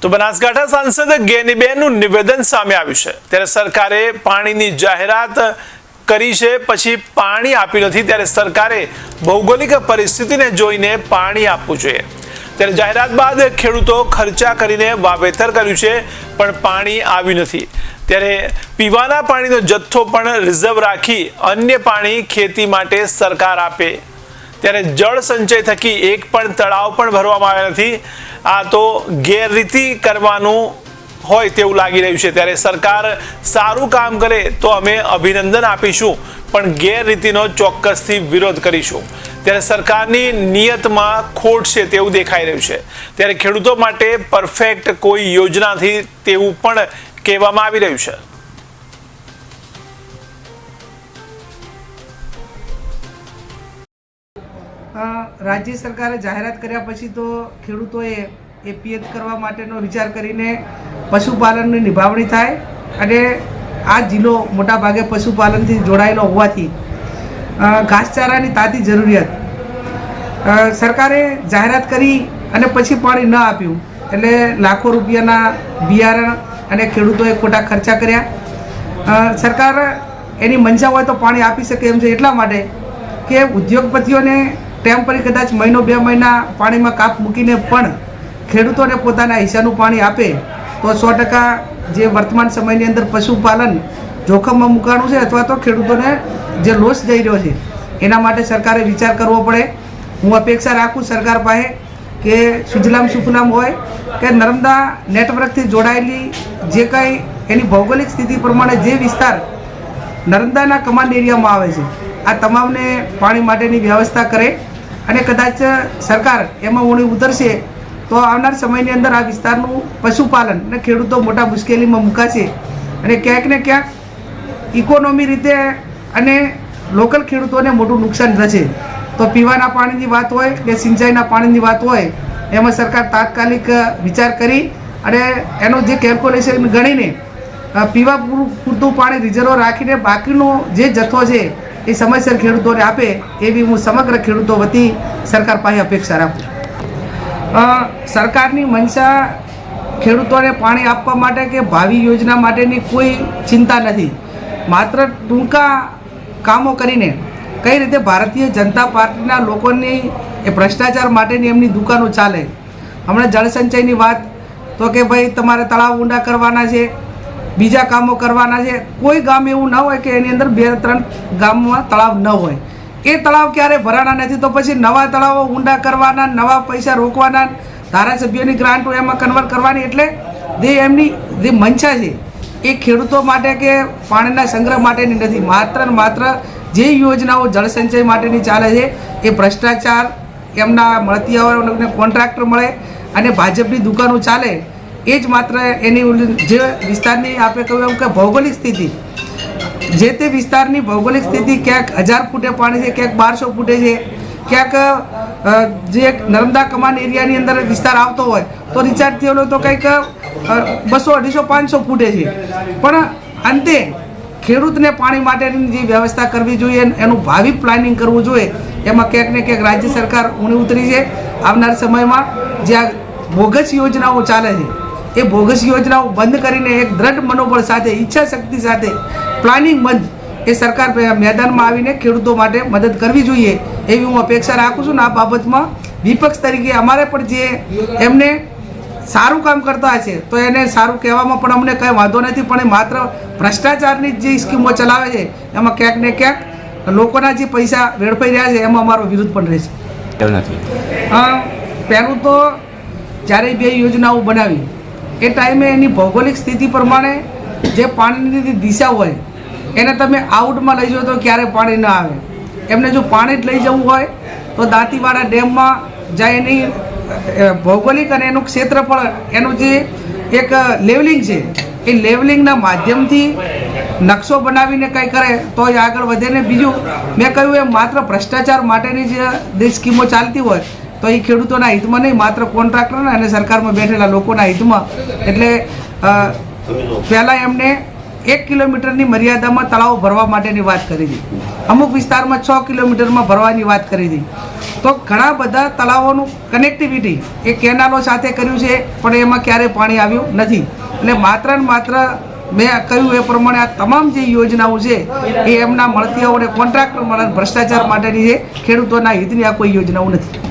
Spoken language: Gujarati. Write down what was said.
તો બનાસકાંઠા સાંસદ ગેનીબેનનું નિવેદન સામે આવ્યું છે। ત્યારે સરકારે પાણીની જાહેરાત કરી છે, પછી પાણી આપ્યું નથી, ત્યારે સરકારે ભૌગોલિક પરિસ્થિતિને જોઈને પાણી આપવું જોઈએ। ત્યારે જાહેરાત બાદ ખેડૂતો ખર્ચા કરીને વાવેતર કર્યું છે, પણ પાણી આવ્યું નથી। ત્યારે પીવાના પાણીનો જથ્થો પણ રિઝર્વ રાખી અન્ય પાણી ખેતી માટે સરકાર આપે। ત્યારે જળ સંચય થકી એક પણ તળાવ પણ ભરવામાં આવ્યા નથી। આ તો ગેરરીતિ કરવાનું હોય તેવું લાગી રહ્યું છે। ત્યારે સરકાર સારું કામ કરે તો અમે અભિનંદન આપીશું, પણ ગેરરીતિનો ચોક્કસથી વિરોધ કરીશું। ત્યારે સરકારની નિયતમાં ખોટ છે તેવું દેખાઈ રહ્યું છે। ત્યારે ખેડૂતો માટે પરફેક્ટ કોઈ યોજના નથી તેવું પણ કહેવામાં આવી રહ્યું છે। રાજ્ય સરકારે જાહેરાત કર્યા પછી તો ખેડૂતોએ એ પિયત કરવા માટેનો વિચાર કરીને પશુપાલનની નિભાવણી થાય, અને આ જિલ્લો મોટાભાગે પશુપાલનથી જોડાયેલો હોવાથી ઘાસચારાની તાતી જરૂરિયાત સરકારે જાહેરાત કરી અને પછી પાણી ન આપ્યું એટલે લાખો રૂપિયાના બિયારણ અને ખેડૂતોએ ખોટા ખર્ચા કર્યા। સરકાર એની મંશા હોય તો પાણી આપી શકે એમ છે, એટલા માટે કે ઉદ્યોગપતિઓને ટેમ્પરરી કદાચ મહિનો 2 મહિના પાણીમાં કાપ મૂકીને પણ ખેડૂતોને પોતાના હિસ્સાનું પાણી આપે તો 100% જે વર્તમાન સમયની અંદર પશુપાલન જોખમમાં મુકાણું છે અથવા તો ખેડૂતોને જે લોસ જઈ રહ્યો છે એના માટે સરકારે વિચાર કરવો પડે। હું અપેક્ષા રાખું સરકાર પાસે કે સુજલામ સુફલામ હોય કે નર્મદા નેટવર્કથી જોડાયેલી જે કંઈ એની ભૌગોલિક સ્થિતિ પ્રમાણે જે વિસ્તાર નર્મદાના કમાન્ડ એરિયામાં આવે છે આ તમામને પાણી માટેની વ્યવસ્થા કરે, અને કદાચ સરકાર એમાં ઊણી ઉતરશે તો આવનાર સમયની અંદર આ વિસ્તારનું પશુપાલન અને ખેડૂતો મોટા મુશ્કેલીમાં મુકાશે, અને ક્યાંક ને ક્યાંક ઇકોનોમી રીતે અને લોકલ ખેડૂતોને મોટું નુકસાન થશે। તો પીવાના પાણીની વાત હોય કે સિંચાઈના પાણીની વાત હોય એમાં સરકાર તાત્કાલિક વિચાર કરી અને એનો જે કેલ્ક્યુલેશન ગણીને પીવા પૂરતું પાણી રિઝર્વ રાખીને બાકીનો જે જથ્થો છે એ સમયસર ખેડૂતોને આપે એવી હું સમગ્ર ખેડૂતો વતી સરકાર પાસે અપેક્ષા રાખું। સરકારની મંશા ખેડૂતોને પાણી આપવા માટે કે ભાવિ યોજના માટેની કોઈ ચિંતા નથી, માત્ર ટૂંકા કામો કરીને કઈ રીતે ભારતીય જનતા પાર્ટીના લોકોની એ ભ્રષ્ટાચાર માટેની એમની દુકાનો ચાલે। હમણાં જળસંચયની વાત તો કે ભાઈ તમારે તળાવ ઊંડા કરવાના છે, બીજા કામો કરવાના છે। કોઈ ગામ એવું ન હોય કે એની અંદર 2-3 ગામમાં તળાવ ન હોય। એ તળાવ ક્યારે ભરાના નથી તો પછી નવા તળાવો ઊંડા કરવાના, નવા પૈસા રોકવાના, ધારાસભ્યોની ગ્રાન્ટો એમાં કન્વર્ટ કરવાની। એટલે જે એમની જે મંશા છે એ ખેડૂતો માટે કે પાણીના સંગ્રહ માટેની નથી, માત્ર ને માત્ર જે યોજનાઓ જળસંચય માટેની ચાલે છે એ ભ્રષ્ટાચાર એમના મળતિયાઓને કોન્ટ્રાક્ટર મળે અને ભાજપની દુકાનો ચાલે એ જ માત્ર એની જે વિસ્તારની આપણે કહ્યું એમ કે ભૌગોલિક સ્થિતિ, જે તે વિસ્તારની ભૌગોલિક સ્થિતિ ક્યાંક 1000 ફૂટે પાણી છે, ક્યાંક 1200 ફૂટે છે, ક્યાંક જે નર્મદા કમાન એરિયાની અંદર વિસ્તાર આવતો હોય તો રિચાર્જ થયેલો તો કંઈક 200, 250, 500 ફૂટે છે। પણ અંતે ખેડૂતને પાણી માટેની જે વ્યવસ્થા કરવી જોઈએ, એનું ભાવિ પ્લાનિંગ કરવું જોઈએ, એમાં ક્યાંક ને ક્યાંક રાજ્ય સરકાર ઊણી ઉતરી છે। આવનાર સમયમાં જે આ બોગસ યોજનાઓ ચાલે છે એ બોગસ યોજનાઓ બંધ કરીને એક દ્રઢ મનોબળ સાથે, ઈચ્છા શક્તિ સાથે પ્લાનિંગ બંધ એ સરકાર મેદાનમાં આવીને ખેડૂતો માટે મદદ કરવી જોઈએ એવી હું અપેક્ષા રાખું છું। ને આ બાબતમાં વિપક્ષ તરીકે અમારે પણ જે એમને સારું કામ કરતા હશે તો એને સારું કહેવામાં પણ અમને કંઈ વાંધો નથી, પણ એ માત્ર ભ્રષ્ટાચારની જે સ્કીમો ચલાવે છે એમાં ક્યાંક ને ક્યાંક લોકોના જે પૈસા વેડફાઈ રહ્યા છે એમાં અમારો વિરોધ પણ રહેશે। પહેલું તો જ્યારે 2 યોજનાઓ બનાવી એ ટાઈમે એની ભૌગોલિક સ્થિતિ પ્રમાણે જે પાણીની દિશા હોય એને તમે આઉટમાં લઈ જાઓ તો ક્યારે પાણી ન આવે। એમને જો પાણી જ લઈ જવું હોય તો દાંતીવાડા ડેમમાં જાય, એની ભૌગોલિક અને એનું ક્ષેત્રફળ એનું જે એક લેવલિંગ છે એ લેવલિંગના માધ્યમથી નકશો બનાવીને કંઈ કરે તો એ આગળ વધે ને। બીજું મેં કહ્યું એમ માત્ર ભ્રષ્ટાચાર માટેની જે સ્કીમો ચાલતી હોય તો એ ખેડૂતોના હિતમાં નહીં, માત્ર કોન્ટ્રાક્ટરના અને સરકારમાં બેઠેલા લોકોના હિતમાં। એટલે પહેલાં એમને 1 કિલોમીટરની મર્યાદામાં તળાવો ભરવા માટેની વાત કરી હતી. અમુક વિસ્તારમાં 6 કિલોમીટરમાં ભરવાની વાત કરી હતી. તો ઘણા બધા તળાવોનું કનેક્ટિવિટી એ કેનાલો સાથે કર્યું છે, પણ એમાં ક્યારેય પાણી આવ્યું નથી. એટલે માત્ર ને માત્ર મેં કહ્યું એ પ્રમાણે આ તમામ જે યોજનાઓ છે એ એમના મળતીઓને કોન્ટ્રાક્ટર મળે ભ્રષ્ટાચાર માટેની છે. ખેડૂતોના હિતની આ કોઈ યોજનાઓ નથી.